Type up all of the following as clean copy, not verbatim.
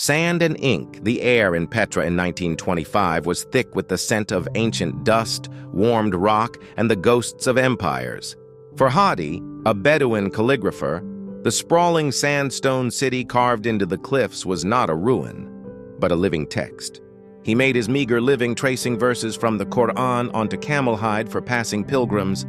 Sand and ink, the air in Petra in 1925 was thick with the scent of ancient dust, warmed rock, and the ghosts of empires. For Hadi, a Bedouin calligrapher, the sprawling sandstone city carved into the cliffs was not a ruin, but a living text. He made his meager living tracing verses from the Quran onto camel hide for passing pilgrims.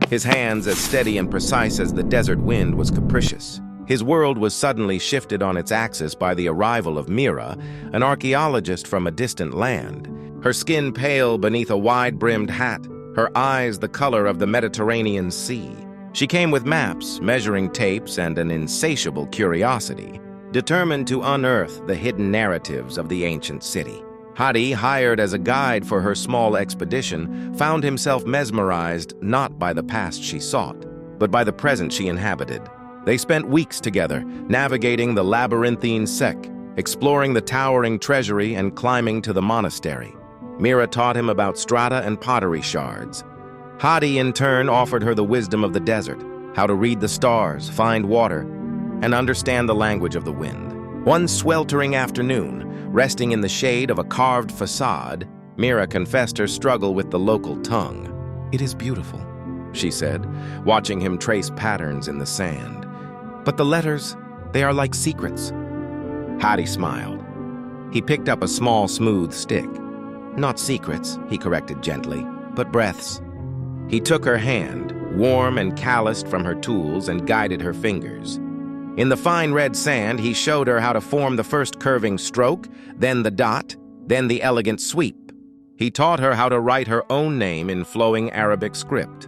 His hands, as steady and precise as the desert wind, was capricious. His world was suddenly shifted on its axis by the arrival of Mira, an archaeologist from a distant land. Her skin pale beneath a wide-brimmed hat, her eyes the color of the Mediterranean Sea. She came with maps, measuring tapes, and an insatiable curiosity, determined to unearth the hidden narratives of the ancient city. Hadi, hired as a guide for her small expedition, found himself mesmerized not by the past she sought, but by the present she inhabited. They spent weeks together, navigating the labyrinthine Sek, exploring the towering treasury and climbing to the monastery. Mira taught him about strata and pottery shards. Hadi, in turn, offered her the wisdom of the desert, how to read the stars, find water, and understand the language of the wind. One sweltering afternoon, resting in the shade of a carved facade, Mira confessed her struggle with the local tongue. "It is beautiful," she said, watching him trace patterns in the sand. "But the letters, they are like secrets." Hadi smiled. He picked up a small, smooth stick. "Not secrets," he corrected gently, "but breaths." He took her hand, warm and calloused from her tools, and guided her fingers. In the fine red sand, he showed her how to form the first curving stroke, then the dot, then the elegant sweep. He taught her how to write her own name in flowing Arabic script,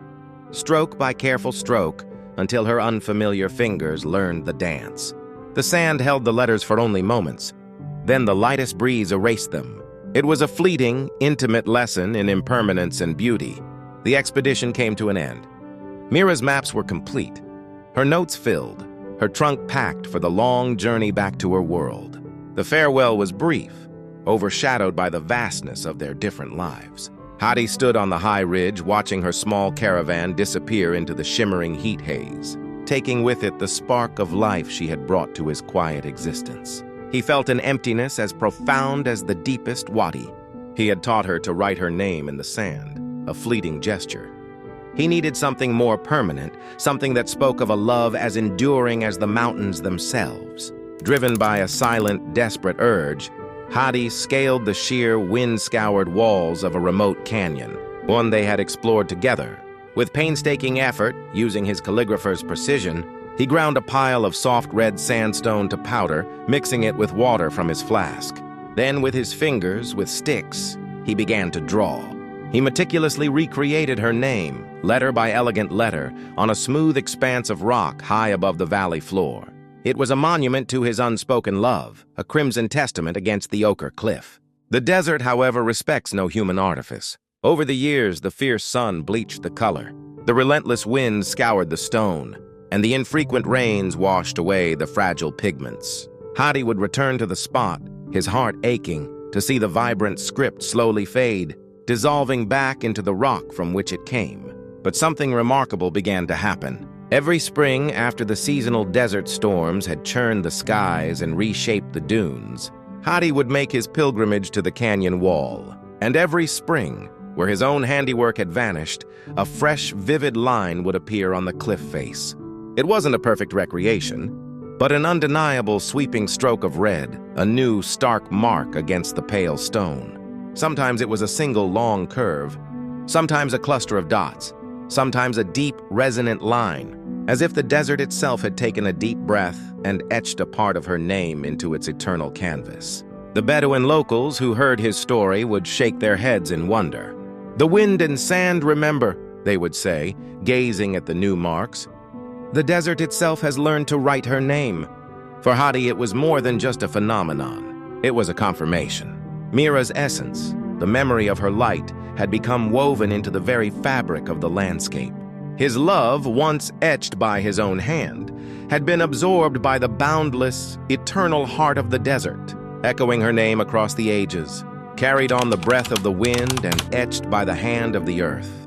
stroke by careful stroke, until her unfamiliar fingers learned the dance. The sand held the letters for only moments. Then the lightest breeze erased them. It was a fleeting, intimate lesson in impermanence and beauty. The expedition came to an end. Mira's maps were complete, her notes filled, her trunk packed for the long journey back to her world. The farewell was brief, overshadowed by the vastness of their different lives. Hadi stood on the high ridge, watching her small caravan disappear into the shimmering heat haze, taking with it the spark of life she had brought to his quiet existence. He felt an emptiness as profound as the deepest wadi. He had taught her to write her name in the sand, a fleeting gesture. He needed something more permanent, something that spoke of a love as enduring as the mountains themselves. Driven by a silent, desperate urge, Hadi scaled the sheer, wind-scoured walls of a remote canyon, one they had explored together. With painstaking effort, using his calligrapher's precision, he ground a pile of soft red sandstone to powder, mixing it with water from his flask. Then, with his fingers, with sticks, he began to draw. He meticulously recreated her name, letter by elegant letter, on a smooth expanse of rock high above the valley floor. It was a monument to his unspoken love, a crimson testament against the ochre cliff. The desert, however, respects no human artifice. Over the years, the fierce sun bleached the color. The relentless wind scoured the stone, and the infrequent rains washed away the fragile pigments. Hadi would return to the spot, his heart aching, to see the vibrant script slowly fade, dissolving back into the rock from which it came. But something remarkable began to happen. Every spring, after the seasonal desert storms had churned the skies and reshaped the dunes, Hadi would make his pilgrimage to the canyon wall. And every spring, where his own handiwork had vanished, a fresh, vivid line would appear on the cliff face. It wasn't a perfect recreation, but an undeniable sweeping stroke of red, a new, stark mark against the pale stone. Sometimes it was a single long curve, sometimes a cluster of dots, sometimes a deep, resonant line, as if the desert itself had taken a deep breath and etched a part of her name into its eternal canvas. The Bedouin locals who heard his story would shake their heads in wonder. "The wind and sand remember," they would say, gazing at the new marks. "The desert itself has learned to write her name." For Hadi, it was more than just a phenomenon. It was a confirmation. Mira's essence, the memory of her light, had become woven into the very fabric of the landscape. His love, once etched by his own hand, had been absorbed by the boundless, eternal heart of the desert, echoing her name across the ages, carried on the breath of the wind and etched by the hand of the earth.